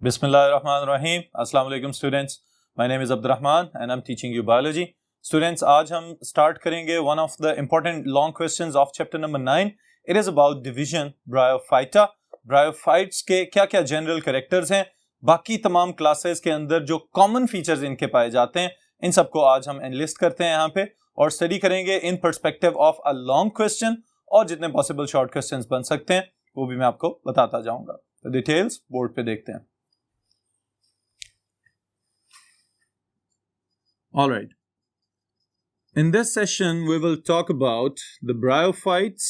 Bismillahirrahmanirrahim. Assalamu alaikum students. My name is Abdurrahman and I'm teaching you biology. Students, आज हम start करेंगे one of the important long questions of chapter number 9. It is about division Bryophyta. Bryophytes के क्या क्या general characters हैं, बाकी तमाम classes के अंदर जो common features इनके पाए जाते हैं, इन सबको आज हम enlist करते हैं यहाँ पे और study करेंगे in perspective of a long question और जितने possible short questions बन सकते हैं वो भी मैं आपको बताता जाऊँगा. तो details board पे देखते हैं. All right. In this session, we will talk about the bryophytes.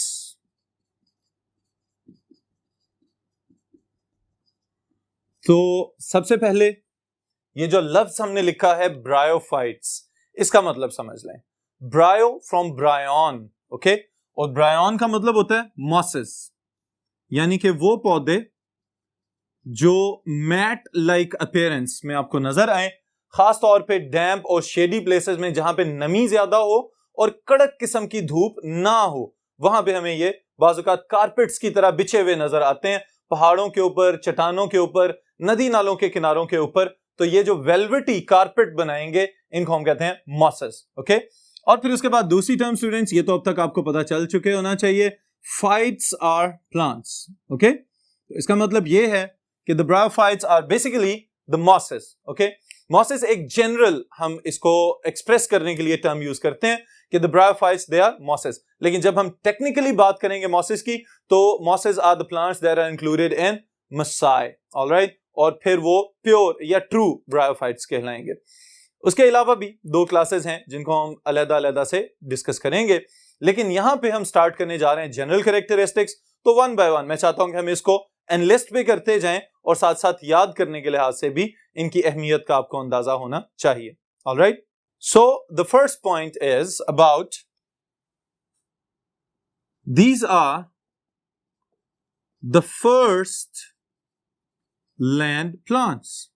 तो सबसे पहले ये जो लफ्ज हमने लिखा है bryophytes, इसका मतलब समझ लें. Bryo from bryon, okay? और bryon का मतलब होता है mosses, यानी कि वो पौधे जो मैट लाइक अपीयरेंस में आपको नजर आए, खास तौर पे डैम्प और शेडी प्लेसेस में जहां पे नमी ज्यादा हो और कड़क किस्म की धूप ना हो, वहां पे हमें ये बाज़-औक़ात कारपेट्स की तरह बिछे हुए नजर आते हैं, पहाड़ों के ऊपर, चट्टानों के ऊपर, नदी नालों के किनारों के ऊपर. तो ये जो वेलवेटी कारपेट बनाएंगे इनको हम कहते हैं मॉसेस, ओके? और फिर उसके बाद दूसरी टर्म स्टूडेंट्स, ये तो अब तक आपको पता चल चुके होना चाहिए, फाइट्स आर प्लांट्स, ओके? तो इसका मतलब ये है कि the bryophytes are basically the mosses, okay? Mosses एक जनरल हम इसको एक्सप्रेस करने के लिए टर्म यूज करते हैं कि the bryophytes they are mosses. लेकिन जब हम टेक्निकली बात करेंगे मॉसेस की, तो mosses are the plants that are included in मसाई, ऑलराइट? और फिर वो प्योर या ट्रू ब्रायोफाइट्स कहलाएंगे. उसके अलावा भी दो क्लासेस हैं जिनको हम अलग-अलग से डिस्कस करेंगे, लेकिन यहां पे हम स्टार्ट करने जा रहे हैं जनरल कैरेक्टरिस्टिक्स. तो वन बाय वन मैं चाहता हूं कि हम इसको एनलिस्ट भी करते जाएं और साथ साथ याद करने के लिहाज से भी इनकी अहमियत का आपको अंदाजा होना चाहिए. Alright, so the first point is about these are the first land plants.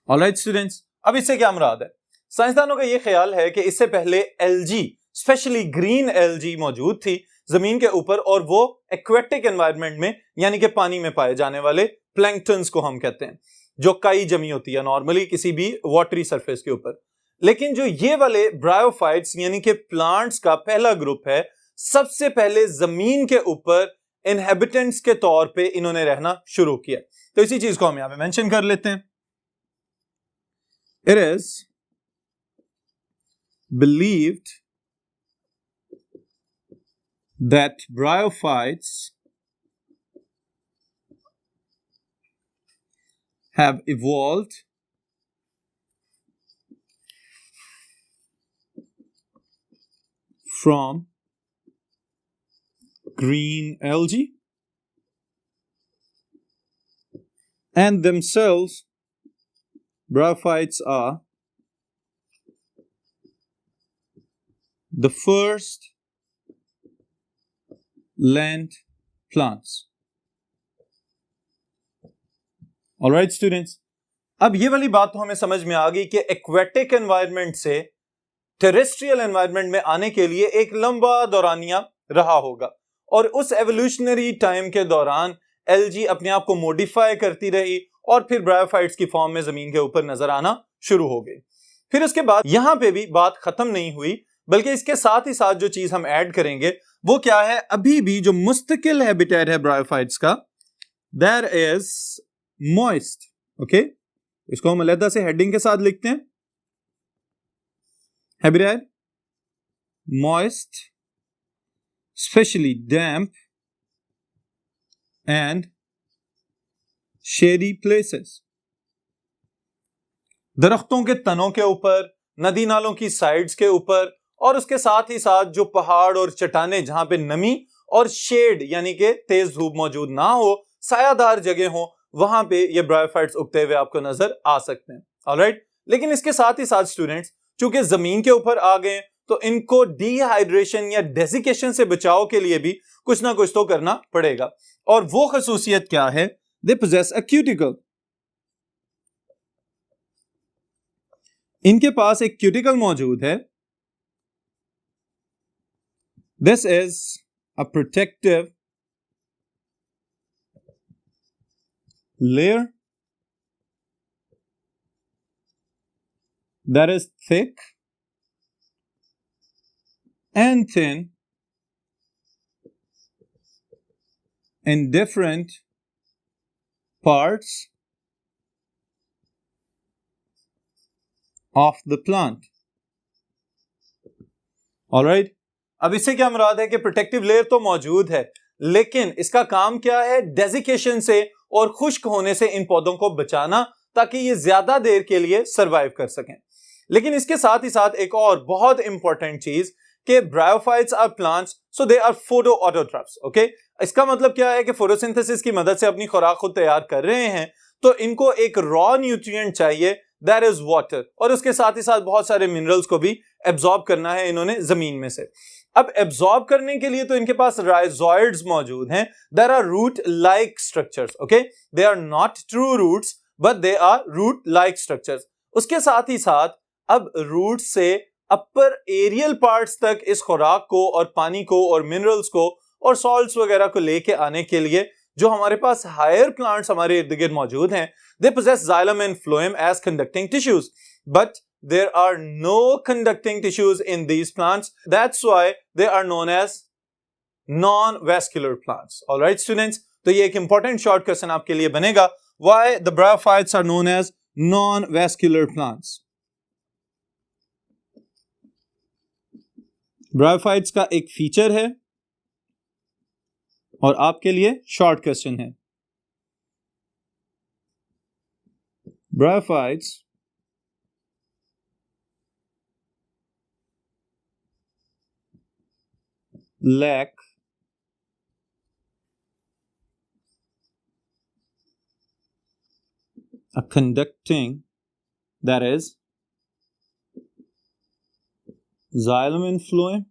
Alright students, अब इससे क्या मुराद है? साइंसदानों का यह ख्याल है कि इससे पहले एल्जी, स्पेशली ग्रीन एल्जी मौजूद थी जमीन के ऊपर, और वो एक्वेटिक एनवायरनमेंट में यानी कि पानी में पाए जाने वाले प्लैंक्टन्स को हम कहते हैं, जो काई जमी होती है नॉर्मली किसी भी वाटरी सरफेस के ऊपर. लेकिन जो ये वाले ब्रायोफाइट्स यानी कि प्लांट्स का पहला ग्रुप है, सबसे पहले जमीन के ऊपर इनहेबिटेंट्स के तौर पे इन्होंने रहना शुरू किया. तो इसी चीज को हम यहां पे मेंशन कर लेते हैं. It is believed that bryophytes have evolved from green algae and themselves bryophytes are the first land plants. All right students, अब ये वाली बात तो हमें समझ में आ गई कि एक्वेटिक एनवायरनमेंट से टेरेस्ट्रियल एनवायरनमेंट में आने के लिए एक लंबा दौरानिया रहा होगा, और उस एवोल्यूशनरी टाइम के दौरान एल्जी अपने आप को मॉडिफाई करती रही और फिर ब्रायोफाइट्स की फॉर्म में जमीन के ऊपर नजर आना शुरू हो गई. फिर उसके बाद यहां पे भी बात खत्म नहीं हुई, बल्कि इसके साथ ही साथ जो चीज हम ऐड करेंगे वो क्या है, अभी भी जो मुस्तकिल हैबिटेट है ब्रायोफाइट्स का, देयर इज मॉइस्ट, ओके? इसको हम अलग से हेडिंग के साथ लिखते हैं, habitat moist, specially damp and shady places. दरख्तों के तनों के ऊपर, नदी नालों की साइड्स के ऊपर, और उसके साथ ही साथ जो पहाड़ और चट्टाने जहां पे नमी और शेड यानी कि तेज धूप मौजूद ना हो, सायादार जगह हो, वहां पे ये ब्रायोफाइट्स उगते हुए आपको नजर आ सकते हैं. ऑलराइट, लेकिन इसके साथ ही साथ स्टूडेंट्स, चूंकि जमीन के ऊपर आ गए तो इनको डिहाइड्रेशन या डेसिकेशन से बचाव के लिए भी कुछ ना कुछ तो करना पड़ेगा. और वो खसूसियत क्या है? They possess a cuticle. इनके पास एक क्यूटिकल मौजूद है. This is a protective layer that is thick and thin in different parts of the plant. Alright? अब इससे क्या मुराद है कि प्रोटेक्टिव लेयर तो मौजूद है, लेकिन इसका काम क्या है? डेजिकेशन से और खुश्क होने से इन पौधों को बचाना, ताकि ये ज्यादा देर के लिए सरवाइव कर सकें। लेकिन इसके साथ ही साथ एक और बहुत इंपॉर्टेंट चीज कि bryophytes are plants, so they are photoautotrophs. Okay, इसका मतलब क्या है कि फोटोसिंथेसिस की मदद से अपनी खुराक खुद तैयार कर रहे हैं, तो इनको एक रॉ न्यूट्रिएंट चाहिए, दैट इज वाटर, और उसके साथ ही साथ बहुत सारे मिनरल्स को भी एब्जॉर्ब करना है इन्होंने जमीन में से। अब एब्जॉर्ब करने के लिए तो इनके पास राइजोइड्स मौजूद हैं, there are root like structures. Okay, they are not true roots but they are root like structures. उसके साथ ही साथ अब रूट से अपर एरियल पार्ट्स तक इस खुराक को और पानी को और मिनरल्स को और सॉल्ट्स वगैरह को लेके आने के लिए जो हमारे पास हायर प्लांट्स हमारे इर्द गिर्द मौजूद हैं, दे possess xylem and phloem as conducting tissues, but there are no conducting tissues in these plants. That's why they are known as non-vascular plants. All right, students. तो ये एक important short question आपके लिए बनेगा. Why the bryophytes are known as non-vascular plants? Bryophytes का एक feature है और आपके लिए शॉर्ट क्वेश्चन है। Bryophytes lack a conducting, that is xylem and phloem,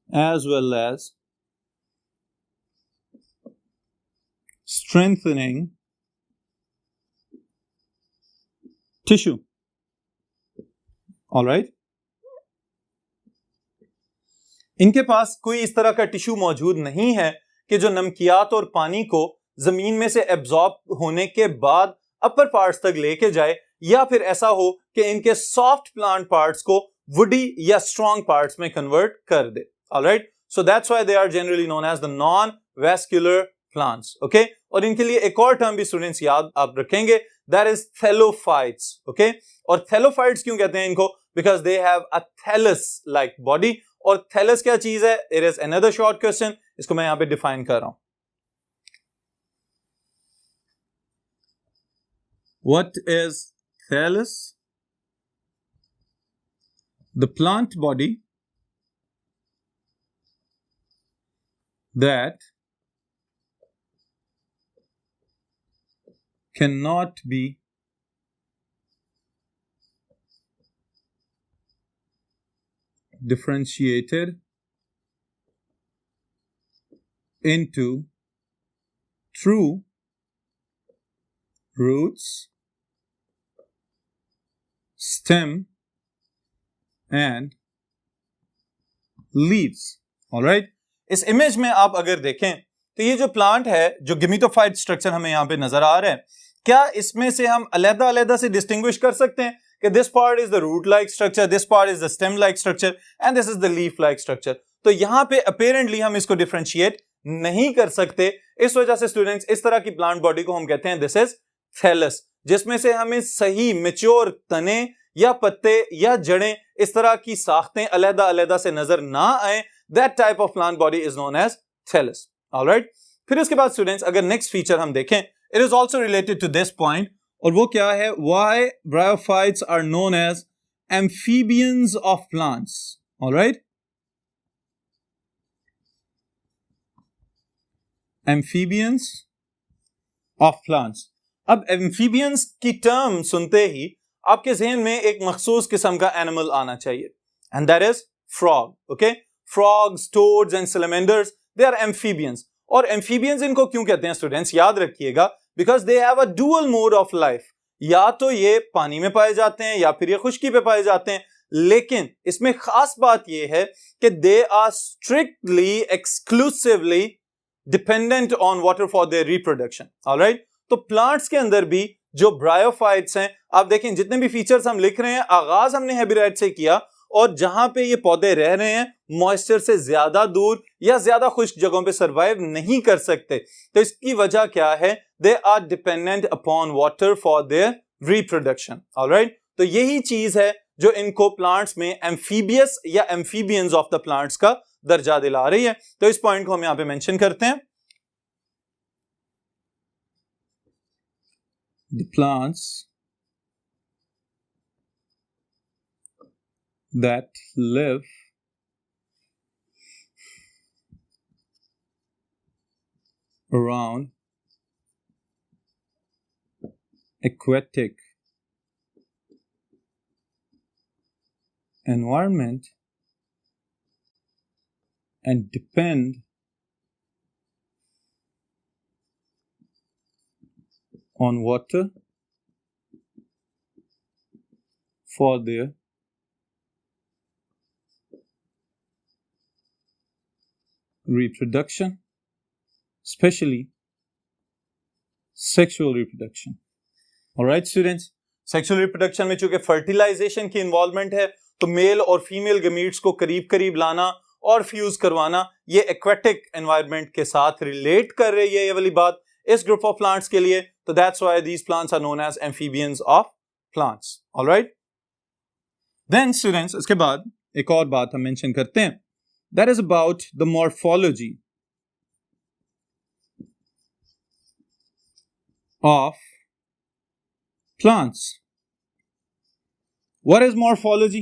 as well as strengthening tissue. All right? इनके पास कोई इस तरह का टिश्यू मौजूद नहीं है कि जो नमकियात और पानी को जमीन में से एब्जॉर्ब होने के बाद अपर पार्ट्स तक लेके जाए, या फिर ऐसा हो कि इनके सॉफ्ट प्लांट पार्ट्स को वुडी या स्ट्रॉन्ग पार्ट्स में कन्वर्ट कर दे। Alright, so that's why they are generally known as the non vascular plants. Okay, और इनके लिए एक और टर्म भी स्टूडेंट्स याद आप रखेंगे, दैट इज थैलोफाइट्स। ओके, और थैलोफाइट्स क्यों कहते हैं इनको? Because they have a thallus like body. और थैलस क्या चीज है? It is another short question, इसको मैं यहां पे डिफाइन कर रहा हूं। What is thallus? The plant body that cannot be differentiated into true roots, stem and leaves. All right? इस इमेज में आप अगर देखें तो ये जो प्लांट है, जो गिमिटोफाइट स्ट्रक्चर हमें यहां पे नजर आ रहा है, क्या इसमें से हम अलग-अलग से डिस्टिंग्विश कर सकते हैं कि this part is the root like structure, this part is the stem like structure and this is the leaf like structure? तो यहां पे अपेरेंटली हम इसको डिफरेंशिएट नहीं कर सकते। इस वजह से स्टूडेंट्स इस तरह की प्लांट बॉडी को हम कहते हैं दिस इज थैलस, जिसमें से हमें सही मैच्योर तने या पत्ते या जड़ें, इस तरह की साख्तें अलग-अलग से नजर ना आए, that type of plant body is known as thallus. Alright, फिर उसके बाद स्टूडेंट्स अगर नेक्स्ट फीचर हम देखें, it is also related to this point, और वो क्या है? Why bryophytes are known as amphibians of plants. Alright, amphibians of plants. अब एम्फीबियंस की टर्म सुनते ही आपके जहन में एक मखसूस किस्म का एनिमल आना चाहिए, and that is frog. Okay, frogs, toads and salamanders, they are amphibians. और एम्फीबियंस इनको क्यों कहते हैं स्टूडेंट्स? याद रखिएगा, because they have a dual mode of life. या तो ये पानी में पाए जाते हैं या फिर ये खुश्की पे पाए जाते हैं, लेकिन इसमें खास बात ये है कि they are strictly exclusively dependent on water for their reproduction, alright. तो प्लांट्स के अंदर भी जो ब्रायोफाइट्स हैं, आप देखें जितने भी फीचर्स हम लिख रहे हैं, आगाज हमने हेबिराइट से किया, और जहां पे ये पौधे रह रहे हैं मॉइस्चर से ज्यादा दूर या ज्यादा खुश्क जगहों पे सरवाइव नहीं कर सकते। तो इसकी वजह क्या है? They are dependent upon water for their reproduction, alright. तो यही चीज है जो इनको प्लांट्स में एम्फीबियस या एम्फीबियंस ऑफ द प्लांट्स का दर्जा दिला रही है। तो इस पॉइंट को हम यहां पे मेंशन करते हैं। The plants that live around aquatic environment and depend on water for their reproduction, especially sexual reproduction. Alright students, sexual reproduction में चूंकि फर्टिलाइजेशन की इन्वॉल्वमेंट है, तो मेल और फीमेल गमीट्स को करीब करीब लाना और फ्यूज करवाना, ये एक्वेटिक एनवायरनमेंट के साथ रिलेट कर रही है ये वाली बात इस ग्रुप ऑफ प्लांट्स के लिए। तो that's why these plants are known as amphibians of plants, alright. Then students, इसके बाद एक और बात हम मेंशन करते हैं, that is about the morphology of plants. What is morphology?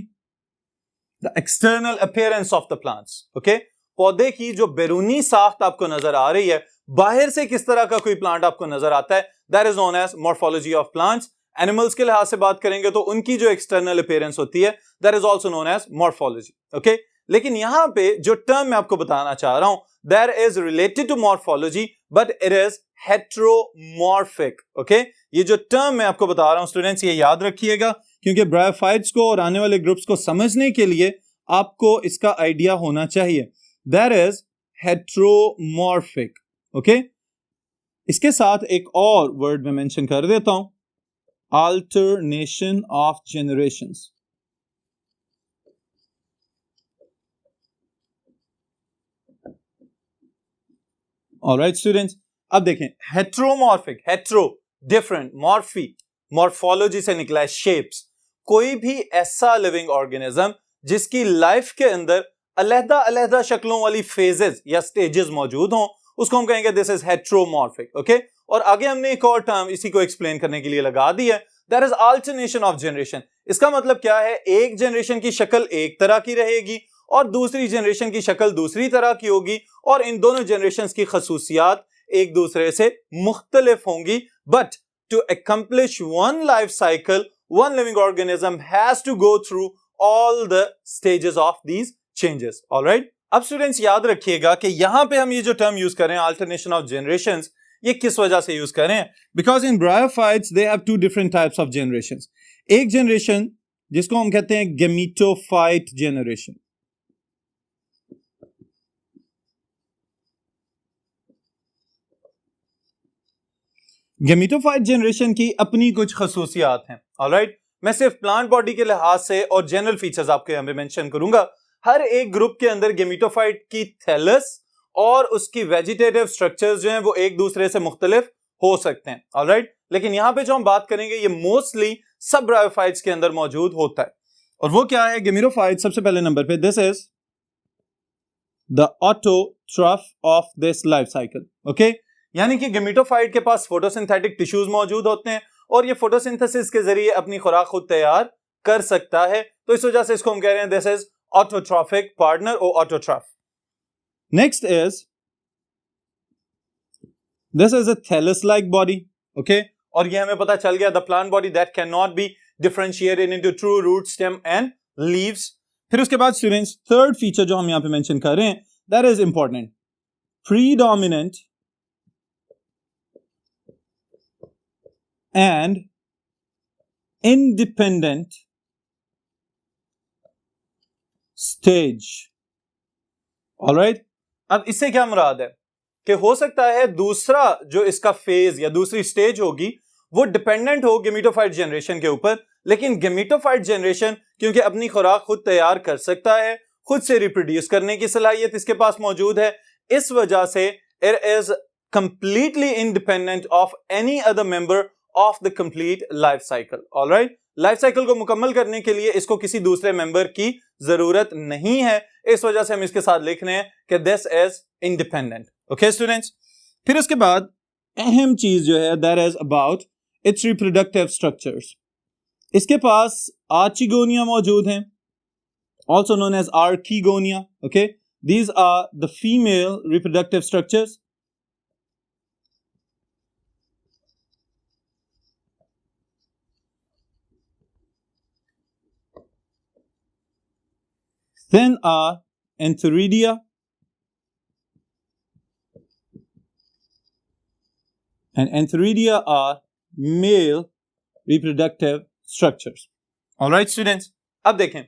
The external appearance of the plants. Okay? पौधे की जो बैरूनी साख्त आपको नजर आ रही है, बाहर से किस तरह का कोई प्लांट आपको नजर आता है, that is known as morphology of plants. Animals के लिहाज से बात करेंगे तो उनकी जो एक्सटर्नल अपीयरेंस होती है, that is also known as morphology. Okay? लेकिन यहां पे जो टर्म मैं आपको बताना चाह रहा हूं, that is related to morphology, but it is heteromorphic. Okay? ये जो टर्म मैं आपको बता रहा हूं स्टूडेंट्स, ये याद रखिएगा, क्योंकि ब्रायोफाइट्स को और आने वाले ग्रुप्स को समझने के लिए आपको इसका आइडिया होना चाहिए। That is heteromorphic. ओके, इसके साथ एक और वर्ड मैं मेंशन कर देता हूं, alternation of generations. Alright students, अब देखें heteromorphic, hetero different, Morphy morphology से निकला है शेप्स। कोई भी ऐसा लिविंग ऑर्गेनिज्म जिसकी लाइफ के अंदर अलहदा अलहदा शक्लों वाली फेजेस या स्टेजेस मौजूद हों, उसको हम कहेंगे दिस इज हेट्रोमॉर्फिक। ओके, और आगे हमने एक और टर्म इसी को एक्सप्लेन करने के लिए लगा दी है, that is alternation of generation. इसका मतलब क्या है? एक जनरेशन की शक्ल एक तरह की रहेगी और दूसरी जनरेशन की शक्ल दूसरी तरह की होगी, और इन दोनों जनरेशन की खसूसियात एक दूसरे से मुख्तलिफ होंगी। But to accomplish one life cycle, one living organism has to go through all the stages of these changes. All right? अब स्टूडेंट्स याद रखिएगा कि यहां पे हम ये जो टर्म यूज कर रहे हैं अल्टरनेशन ऑफ जनरेशंस, ये किस वजह से यूज कर रहे हैं? Because in bryophytes they have two different types of generations. एक जनरेशन जिसको हम कहते हैं गेमीटोफाइट जनरेशन, गेमीटोफाइट जनरेशन की अपनी कुछ खसूसियात हैं। ऑलराइट, मैं सिर्फ प्लांट बॉडी के लिहाज से और जनरल फीचर्स आपके यहाँ पे मेंशन करूंगा। हर एक ग्रुप के अंदर गेमीटोफाइट की थैलस और उसकी वेजिटेटिव स्ट्रक्चर्स जो हैं वो एक दूसरे से मुख्तलिफ हो सकते हैं। ऑलराइट, लेकिन यहाँ पे जो हम बात करेंगे ये मोस्टली सब ब्रायोफाइट्स के अंदर मौजूद होता है। और वो क्या है? गेमीटोफाइट सबसे पहले नंबर पे, this is the autotroph of this life cycle. Okay, यानी कि गेमीटोफाइट के पास फोटोसिंथेटिक टिश्यूज मौजूद होते हैं और ये फोटोसिंथेसिस के जरिए अपनी खुराक खुद तैयार कर सकता है। तो इस वजह से इसको हम कह रहे हैं दिस इज ऑटोट्रॉफिक पार्टनर और autotroph. Next is this is a thallus like body. Okay, और ये हमें पता चल गया the plant body that can not be differentiated into true root, stem and leaves. फिर उसके बाद स्टूडेंट्स थर्ड फीचर जो हम यहां पे मेंशन कर रहे हैं, that is important, predominant and independent stage. All right? अब इससे क्या मुराद है? कि हो सकता है दूसरा जो इसका फेज या दूसरी स्टेज होगी वो डिपेंडेंट हो गेमेटोफाइट जनरेशन के ऊपर, लेकिन गेमेटोफाइट जनरेशन क्योंकि अपनी खुराक खुद तैयार कर सकता है, खुद से रिप्रोड्यूस करने की सलाहियत इसके पास मौजूद है, इस वजह से it is completely independent of any other member of the complete life cycle. Alright, life cycle को मुकम्मल करने के लिए इसको किसी दूसरे मेंबर की जरूरत नहीं है, इस वजह से हम इसके साथ लिख रहे हैं कि this is independent. Okay students, फिर उसके बाद अहम चीज जो है that is about it's reproductive structures. इसके पास आर्चिगोनिया मौजूद हैं, also known as archegonia. Okay, these are the female reproductive structures. Then are antheridia, and antheridia are male reproductive structures. All right students, अब देखें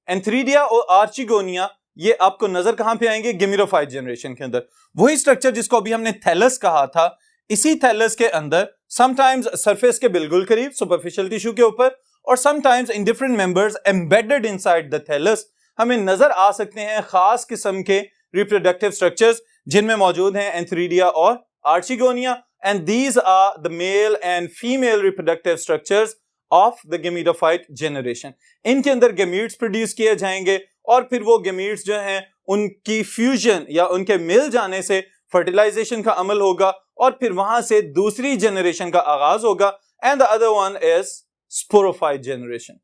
एंथरीडिया और आर्चिगोनिया ये आपको नजर कहां पे आएंगे, गेमेटोफाइट जनरेशन के अंदर। वही स्ट्रक्चर जिसको अभी हमने थैलस कहा था, इसी थैलस के अंदर समटाइम्स सरफेस के बिल्कुल करीब सुपरफिशियल टिश्यू के ऊपर और sometimes in different members embedded inside the thallus हमें नजर आ सकते हैं खास किस्म के रिप्रोडक्टिव स्ट्रक्चर्स जिनमें मौजूद हैं एंथरीडिया और archegonia, and these are the male and female reproductive structures of the gametophyte generation. इनके अंदर गेमीट्स प्रोड्यूस किए जाएंगे और फिर वो गेमीट्स जो हैं उनकी फ्यूजन या उनके मिल जाने से फर्टिलाइजेशन का अमल होगा और फिर वहां से दूसरी जनरेशन का आगाज होगा, and the other one is sporophyte generation.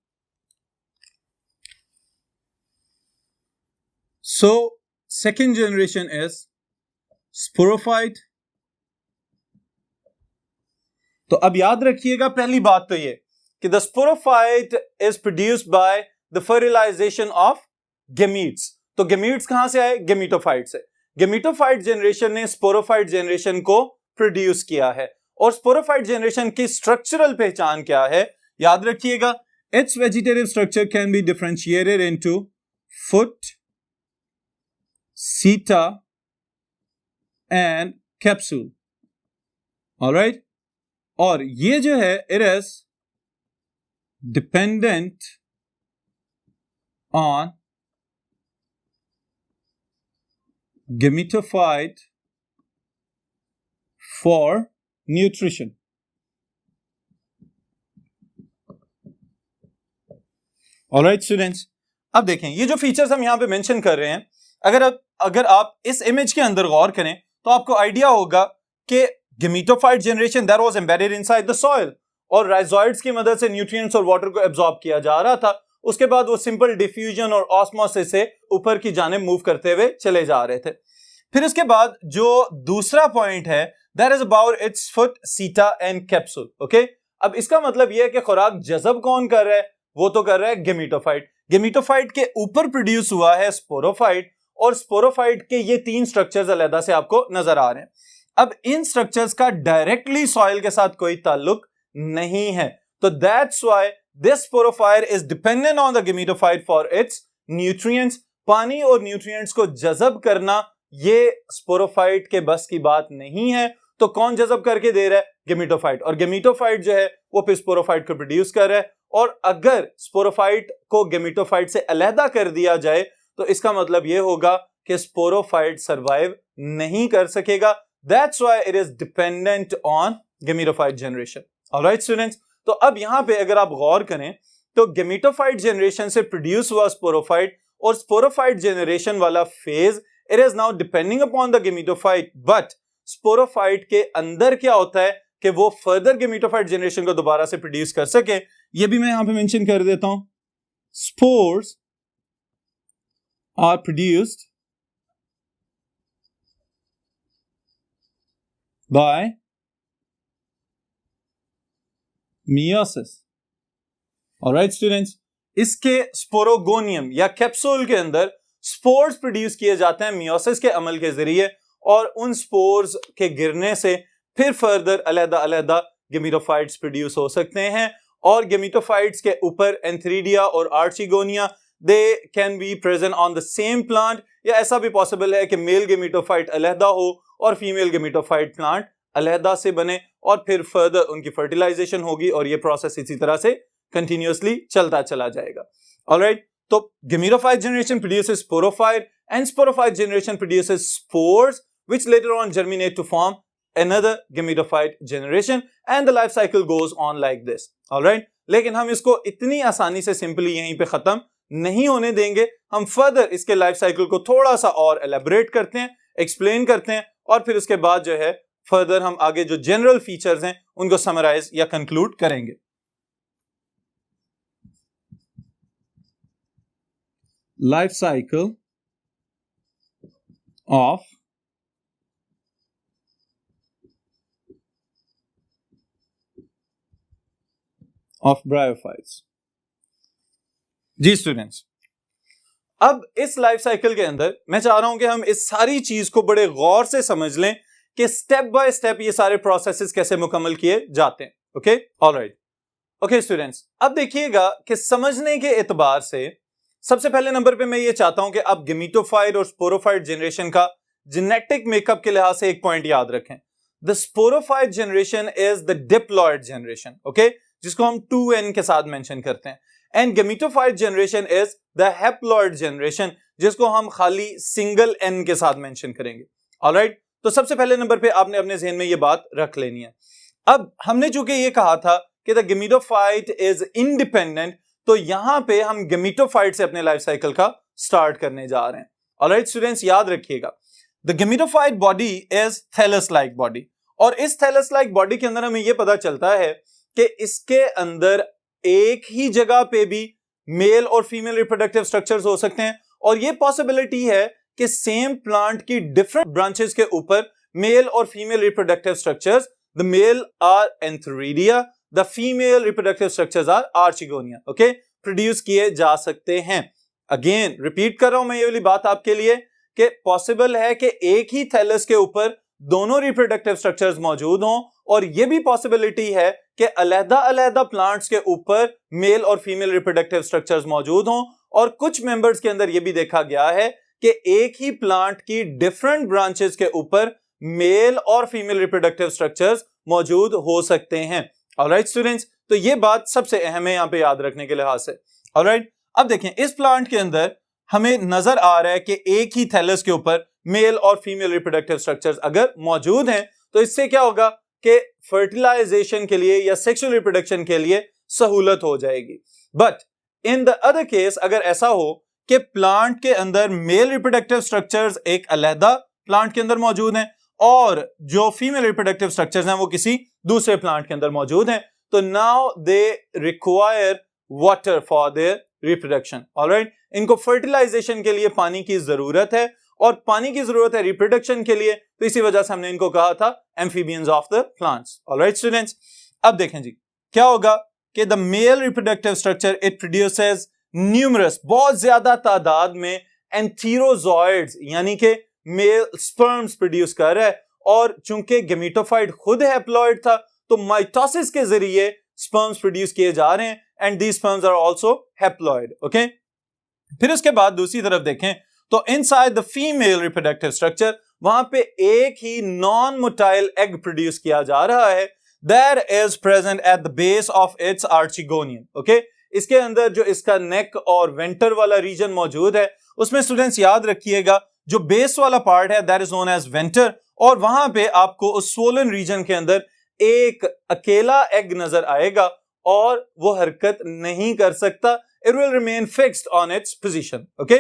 So second generation is sporophyte. तो अब याद रखिएगा पहली बात तो ये कि the sporophyte is produced by the fertilization of gametes। तो gametes कहां से आए, गेमेटोफाइट से। गेमेटोफाइट जनरेशन ने स्पोरोफाइट जनरेशन को प्रोड्यूस किया है और स्पोरोफाइट जनरेशन की स्ट्रक्चरल पहचान क्या है, याद रखिएगा its vegetative structure can be differentiated into foot, seta and capsule। Alright, और ये जो है it is dependent on gametophyte for nutrition। Alright students, अब देखें ये जो फीचर्स हम यहां पे मेंशन कर रहे हैं, अगर आप इस इमेज के अंदर गौर करें तो आपको आइडिया होगा कि gametophyte generation that was embedded inside the soil और राइजोइड्स की मदद से न्यूट्रिएंट्स और वाटर को एब्जॉर्ब किया जा रहा था। उसके बाद वो सिंपल डिफ्यूजन और ऑस्मोसिस से ऊपर की जानिब मूव करते हुए चले जा रहे थे। फिर उसके बाद जो दूसरा पॉइंट है that is about it's foot, सीटा एंड कैप्सूल। ओके, अब इसका मतलब यह है कि खुराक जज़ब कौन कर रहा है, वो तो कर रहा है गेमेटोफाइट। गेमेटोफाइट के ऊपर प्रोड्यूस हुआ है स्पोरोफाइट और स्पोरोफाइट के ये तीन स्ट्रक्चर्स अलग से आपको नजर आ रहे हैं। अब इन स्ट्रक्चर्स का डायरेक्टली सॉइल के साथ कोई ताल्लुक नहीं है, तो that's why this sporophyte is dependent on the gametophyte for its nutrients. पानी और न्यूट्रिएंट्स को जज़ब करना ये स्पोरोफाइट के बस की बात नहीं है, तो कौन जज़ब करके दे रहा है, गेमेटोफाइट, और गेमेटोफाइट जो है वो फिर स्पोरोफाइट को प्रोड्यूस कर रहा है। और अगर स्पोरोफाइट को गेमेटोफाइट से अलहदा कर दिया जाए तो इसका मतलब यह होगा कि स्पोरोफाइट सर्वाइव नहीं कर सकेगा। That's why it is dependent on gametophyte generation. Alright students, तो अब यहां पे अगर आप गौर करें तो गेमेटोफाइट जनरेशन से प्रोड्यूस हुआ स्पोरोफाइट और स्पोरोफाइट जनरेशन वाला phase it is now depending upon the gametophyte, but sporophyte के अंदर क्या होता है कि वो फर्दर गेमेटोफाइट जनरेशन को दोबारा से प्रोड्यूस कर सके। ये भी मैं यहां पे मेंशन कर देता हूं, spores are produced by meiosis. Alright students, इसके स्पोरोगोनियम या कैप्सूल के अंदर स्पोर्स प्रोड्यूस किए जाते हैं मियोसिस के अमल के जरिए और उन स्पोर्स के गिरने से फिर फर्दर अलग-अलग गेमेटोफाइट्स प्रोड्यूस हो सकते हैं और गेमेटोफाइट्स के ऊपर एंथरीडिया और archegonia they can be present on the same plant, या ऐसा भी पॉसिबल है कि मेल गेमेटोफाइट अलहदा हो और फीमेल गेमेटोफाइट प्लांट अलहदा से बने और फिर फर्दर उनकी फर्टिलाइजेशन होगी और ये प्रोसेस इसी तरह से कंटिन्यूअसली चलता चला जाएगा। ऑलराइट, तो gametophyte generation produces sporophyte and sporophyte generation produces spores which later on germinate to form another gametophyte generation and the life cycle goes on like this. all right, लेकिन हम इसको इतनी आसानी से सिंपली यहीं पे खत्म नहीं होने देंगे, हम फर्दर इसके लाइफ साइकिल को थोड़ा सा और एलेबोरेट करते हैं, एक्सप्लेन करते हैं और फिर उसके बाद जो है फर्दर हम आगे जो जनरल फीचर्स हैं उनको समराइज या कंक्लूड करेंगे। Life cycle of bryophytes. जी स्टूडेंट्स, अब इस लाइफ साइकिल के अंदर मैं चाह रहा हूं कि हम इस सारी चीज को बड़े गौर से समझ लें कि स्टेप बाय स्टेप ये सारे प्रोसेसेस कैसे मुकम्मल किए जाते हैं। ओके, ऑलराइट, ओके स्टूडेंट्स, अब देखिएगा कि समझने के एतबार से सबसे पहले नंबर पे मैं ये चाहता हूं कि आप गेमेटोफाइट और स्पोरोफाइट जनरेशन का जेनेटिक मेकअप के लिहाज से एक पॉइंट याद रखें। The sporophyte generation is the diploid generation, okay, जिसको हम 2n के साथ मेंशन करते हैं, and gametophyte generation is the haploid generation, जिसको हम खाली सिंगल n के साथ मेंशन करेंगे। ऑलराइट, तो सबसे पहले नंबर पे आपने अपने जहन में ये बात रख लेनी है। अब हमने चूंकि ये कहा था कि द गेमेटोफाइट इज इंडिपेंडेंट, तो यहां पे हम गेमेटोफाइट से अपने लाइफ साइकिल का स्टार्ट करने जा रहे हैं। ऑलराइट स्टूडेंट्स, याद रखिएगा the gametophyte body is thallus like body, और इस थैलस लाइक बॉडी के अंदर हमें यह पता चलता है कि इसके अंदर एक ही जगह पे भी मेल और फीमेल रिप्रोडक्टिव स्ट्रक्चर्स हो सकते हैं, और ये पॉसिबिलिटी है कि सेम प्लांट की डिफरेंट ब्रांचेस के ऊपर मेल और female reproductive structures, the male are antheridia, the female reproductive structures are archegonia, okay, produce किए जा सकते हैं। अगेन रिपीट कर रहा हूं मैं ये वाली बात आपके लिए कि पॉसिबल है कि एक ही थैलस के ऊपर दोनों रिप्रोडक्टिव स्ट्रक्चर्स मौजूद हों, और यह भी पॉसिबिलिटी है कि अलग-अलग प्लांट्स के ऊपर मेल और फीमेल रिप्रोडक्टिव स्ट्रक्चर्स मौजूद हों, और कुछ मेंबर्स के अंदर यह भी देखा गया है कि एक ही प्लांट की डिफरेंट ब्रांचेस के ऊपर मेल और फीमेल रिप्रोडक्टिव स्ट्रक्चर्स मौजूद हो सकते हैं। ऑलराइट स्टूडेंट्स, तो यह बात सबसे अहम है यहां पे याद रखने के लिहाज से। ऑलराइट, अब देखें इस प्लांट के अंदर हमें नजर आ रहा है कि एक ही थैलस के ऊपर मेल और फीमेल रिप्रोडक्टिव स्ट्रक्चर्स अगर मौजूद हैं, तो इससे क्या होगा कि फर्टिलाइजेशन के लिए या सेक्सुअल रिप्रोडक्शन के लिए सहूलत हो जाएगी। But in the other case अगर ऐसा हो कि प्लांट के अंदर मेल रिप्रोडक्टिव स्ट्रक्चर्स एक अलहदा प्लांट के अंदर मौजूद हैं और जो फीमेल रिप्रोडक्टिव स्ट्रक्चर्स हैं वो किसी दूसरे प्लांट के अंदर मौजूद हैं, तो now they require water for their reproduction. Alright, इनको फर्टिलाइजेशन के लिए पानी की जरूरत है, और पानी की जरूरत है रिप्रोडक्शन के लिए, तो इसी वजह से हमने इनको कहा था amphibians of the plants. Alright students, अब देखें जी क्या होगा कि the male reproductive structure it produces numerous, बहुत ज्यादा तादाद में एंथीरोजॉइड्स यानी कि मेल स्पर्म्स प्रोड्यूस कर रहा है, और चूंकि गेमेटोफाइट खुद हैप्लॉइड था तो माइटोसिस के जरिए स्पर्म्स प्रोड्यूस किए जा रहे हैं, and these sperms are also haploid. Okay, फिर उसके बाद दूसरी तरफ देखें तो inside the female reproductive structure वहां पे एक ही नॉन मोटाइल एग प्रोड्यूस किया जा रहा है, that is present at the base of its archegonium. Okay, इसके अंदर जो इसका नेक और वेंटर वाला रीजन मौजूद है, उसमें स्टूडेंट्स याद रखिएगा जो बेस वाला पार्ट है that is known as venter, और वहां पे आपको उस स्वोलन रीजन के अंदर एक अकेला एग नजर आएगा और वो हरकत नहीं कर सकता, it will remain fixed on its position. Okay,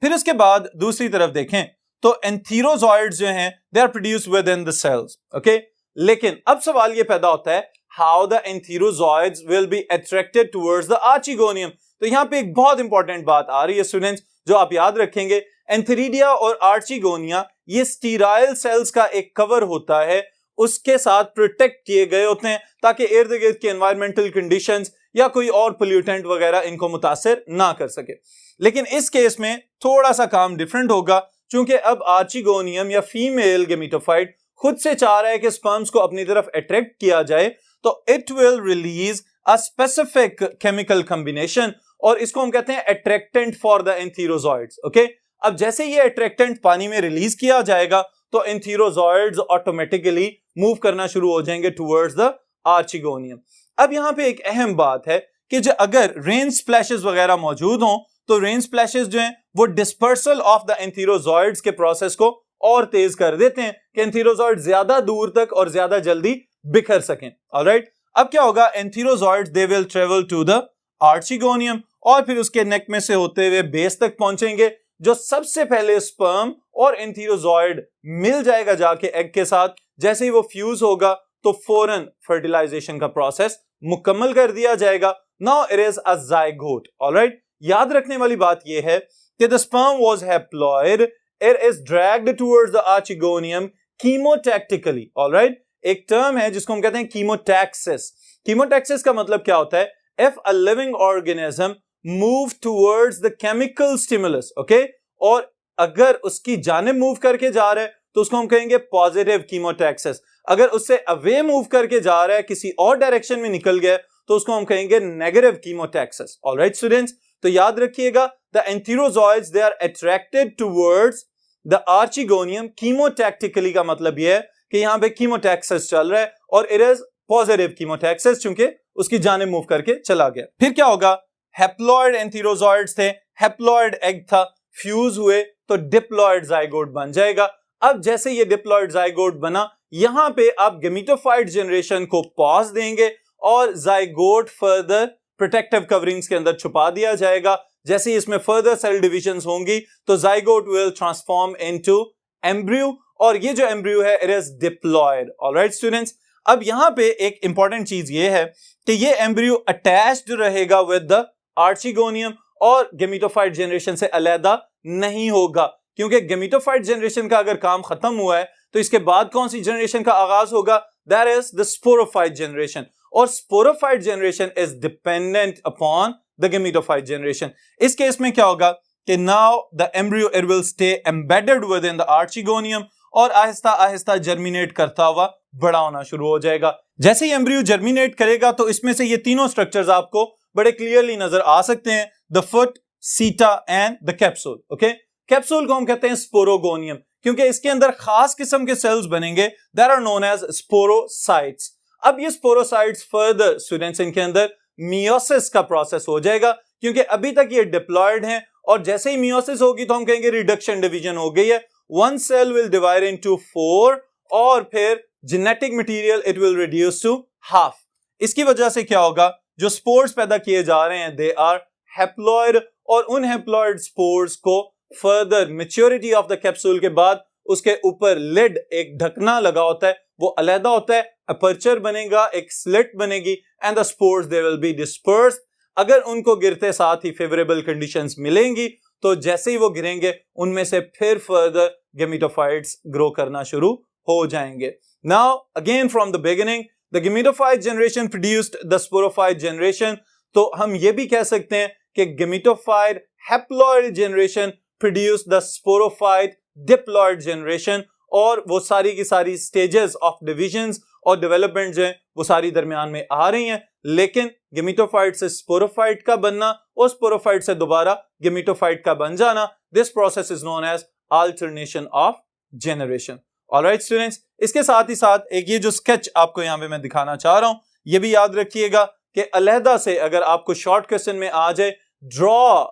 फिर इसके बाद दूसरी तरफ देखें तो एंथीरोजॉइड्स जो हैं they are produced within the cells. Okay, लेकिन अब सवाल ये पैदा होता है how the antherozoids will be attracted towards the archegonium. तो यहां पे एक बहुत इंपॉर्टेंट बात आ रही है स्टूडेंट्स जो आप याद रखेंगे, एंथीरिडिया और आर्चिगोनिया ये स्टीराइल सेल्स का एक कवर होता है, उसके साथ प्रोटेक्ट किए गए होते हैं ताकि इर्द गिर्द के एनवायरमेंटल कंडीशंस या कोई और पोल्यूटेंट वगैरह इनको मुतासिर ना कर सके। लेकिन इस केस में थोड़ा सा काम डिफरेंट होगा, क्योंकि अब आर्चिगोनियम या फीमेल गेमेटोफाइट खुद से चाह रहा है कि स्पर्म्स को अपनी तरफ अट्रैक्ट किया जाए, तो it will release a specific chemical combination, और इसको हम कहते हैं अट्रैक्टेंट फॉर द एंथीरोजॉइड्स। ओके, अब जैसे ये अट्रैक्टेंट पानी में रिलीज किया जाएगा तो एंथीरोजॉइड्स ऑटोमेटिकली मूव करना शुरू हो जाएंगे टुवर्ड्स द आर्चिगोनियम। अब यहां पे एक अहम बात है कि जो अगर रेन स्प्लैशेस वगैरह मौजूद हों तो रेन स्प्लैशेस जो हैं वो डिस्पर्सल ऑफ द एंथीरोजॉइड्स के प्रोसेस को और तेज कर देते हैं कि एंथीरोजॉइड ज्यादा दूर तक और ज्यादा जल्दी बिखर सकें। ऑलराइट, अब क्या होगा, antherozoids they will travel to the archegonium और फिर उसके नेक में से होते हुए बेस तक पहुंचेंगे, जो सबसे पहले स्पर्म और एंथीरोजॉइड मिल जाएगा जाके एग के साथ। जैसे ही वो फ्यूज होगा तो फौरन फर्टिलाइजेशन का प्रोसेस मुकम्मल कर दिया जाएगा। Now it is a zygote. Alright, याद रखने वाली बात यह है कि the sperm was haploid, it is dragged towards the archegonium chemotactically. Alright, एक टर्म है जिसको हम कहते हैं कीमोटैक्सिस। कीमोटैक्सिस का मतलब क्या होता है, if a living organism move towards the chemical stimulus, okay, और अगर उसकी जानिब मूव करके जा रहा है तो उसको हम कहेंगे पॉजिटिव कीमोटैक्सिस। अगर उससे अवे मूव करके जा रहा है, किसी और डायरेक्शन में निकल गया, तो उसको हम कहेंगे नेगेटिव कीमोटैक्सिस। ऑलराइट स्टूडेंट्स, तो याद रखिएगा the antherozoids they are attracted towards the archegonium chemotactically का मतलब यह है कि यहां पे कीमोटैक्सिस चल रहा है और इट इज पॉजिटिव कीमोटैक्सिस चूंकि उसकी जानिब मूव करके चला गया। फिर क्या होगा, हैप्लॉइड एंथीरोजॉइड्स थे, हैप्लॉइड एग था, फ्यूज हुए तो डिप्लॉइड जाइगोट बन जाएगा। अब जैसे ये डिप्लॉइड जाइगोट बना, यहां पे आप गेमेटोफाइट जनरेशन को पॉज देंगे और जाइगोट फर्दर प्रोटेक्टिव कवरिंग्स के अंदर छुपा दिया जाएगा। जैसे ही इसमें फर्दर सेल डिविजन्स होंगी तो zygote will transform into embryo और ये जो एम्ब्रियो है it is diploid. Alright students, अब यहां पे एक इंपॉर्टेंट चीज ये है कि ये एम्ब्रियो अटैच्ड रहेगा विद द आर्चिगोनियम और गेमेटोफाइट जनरेशन से अलहदा नहीं होगा, क्योंकि गेमेटोफाइट जनरेशन का अगर काम खत्म हुआ है तो इसके बाद कौन सी जनरेशन का आगाज होगा, that is the sporophyte generation. और sporophyte generation is dependent upon the gametophyte generation. इस केस में क्या होगा कि now the embryo it will stay embedded within the archegonium और आहिस्ता आहिस्ता जर्मिनेट करता हुआ बड़ा होना शुरू हो जाएगा। जैसे ही एम्ब्रियो जर्मिनेट करेगा तो इसमें से ये तीनों स्ट्रक्चर्स आपको बड़े क्लियरली नजर आ सकते हैं, द फुट, सीटा and the capsule. Okay, capsule को हम कहते हैं स्पोरोगोनियम क्योंकि इसके अंदर खास किस्म के सेल्स बनेंगे that are known as sporozoites. अब ये स्पोरोसाइट्स फर्दर स्टूडेंट्स इनके अंदर मियोसिस का प्रोसेस हो जाएगा क्योंकि अभी तक ये डिप्लॉयड हैं और जैसे ही मियोसिस होगी तो हम कहेंगे रिडक्शन डिवीजन हो गई है। One cell will divide into 4 और फिर genetic material it will reduce to half. इसकी वजह से क्या होगा, जो स्पोर्स पैदा किए जा रहे हैं दे आर हैप्लॉइड और उन हैप्लॉइड स्पोर्स को further maturity of the capsule के बाद उसके ऊपर लिड एक ढकना लगा होता है, वो अलहदा होता है, अपर्चर बनेगा, एक स्लिट बनेगी and the spores they will be dispersed. अगर उनको गिरते साथ ही फेवरेबल कंडीशंस मिलेंगी तो जैसे ही वो गिरेंगे उनमें से फिर फर्दर गेमेटोफाइट्स ग्रो करना शुरू हो जाएंगे। Now again from the beginning the gametophyte generation produced the sporophyte generation. तो हम ये भी कह सकते हैं कि gametophyte haploid generation produced the sporophyte diploid generation और वो सारी की सारी स्टेजेस ऑफ डिविजन्स और डेवलपमेंट जो है वो सारी दरमियान में आ रही हैं, लेकिन गेमेटोफाइट से स्पोरोफाइट का बनना और स्पोरोफाइट से दोबारा गेमेटोफाइट का बन जाना, this process is known as alternation of generation. Alright students, इसके साथ ही साथ एक ये जो स्केच आपको यहां पे मैं दिखाना चाह रहा हूं ये भी याद रखिएगा कि अलहदा से अगर आपको शॉर्ट क्वेश्चन में आ जाए draw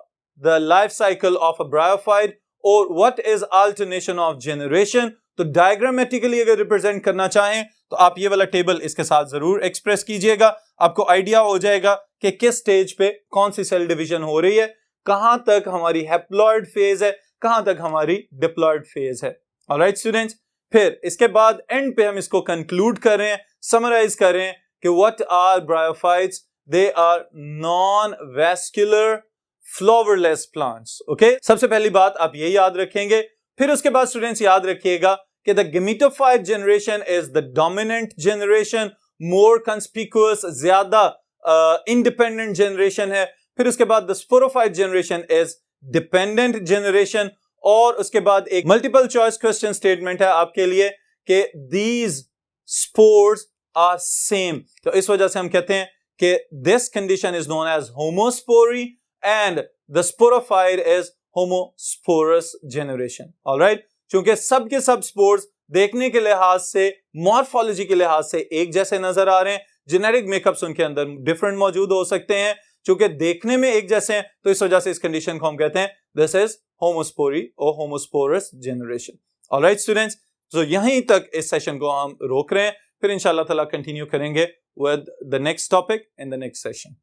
the life cycle of a bryophyte और what is alternation of generation, तो डायग्रामेटिकली अगर रिप्रेजेंट करना चाहें तो आप ये वाला टेबल इसके साथ जरूर एक्सप्रेस कीजिएगा, आपको आइडिया हो जाएगा कि किस स्टेज पे कौन सी सेल डिवीजन हो रही है, कहां तक हमारी हैप्लॉइड फेज है, कहां तक हमारी डिप्लॉइड फेज है। ऑलराइट स्टूडेंट्स, फिर इसके बाद एंड पे हम इसको कंक्लूड कर रहे हैं, समराइज कर रहे हैं कि what are bryophytes, they are non vascular flowerless plants. Okay, सबसे पहली बात आप ये याद रखेंगे। फिर उसके बाद स्टूडेंट्स याद रखिएगा कि the gametophyte generation is the dominant generation, more conspicuous, ज्यादा इंडिपेंडेंट जनरेशन है। फिर उसके बाद the sporophyte generation is dependent generation और उसके बाद एक मल्टीपल चॉइस क्वेश्चन स्टेटमेंट है आपके लिए कि दीज स्पोर्स आर सेम। तो इस वजह से हम कहते हैं कि this condition is known as homospory and the sporophyte is homosporous generation. Alright, क्योंकि सब के सब स्पोर्स देखने के लिहाज से, मॉर्फोलॉजी के लिहाज से एक जैसे नजर आ रहे हैं, जेनेटिक मेकअप्स उनके अंदर डिफरेंट मौजूद हो सकते हैं, क्योंकि देखने में एक जैसे हैं, तो इस वजह से इस कंडीशन को हम कहते हैं दिस इज होमोस्पोरी और होमोस्पोरस जनरेशन। ऑलराइट स्टूडेंट्स, तो यहीं तक इस सेशन को हम रोक रहे हैं, फिर इंशाल्लाह ताला कंटिन्यू करेंगे with the next topic in the next session.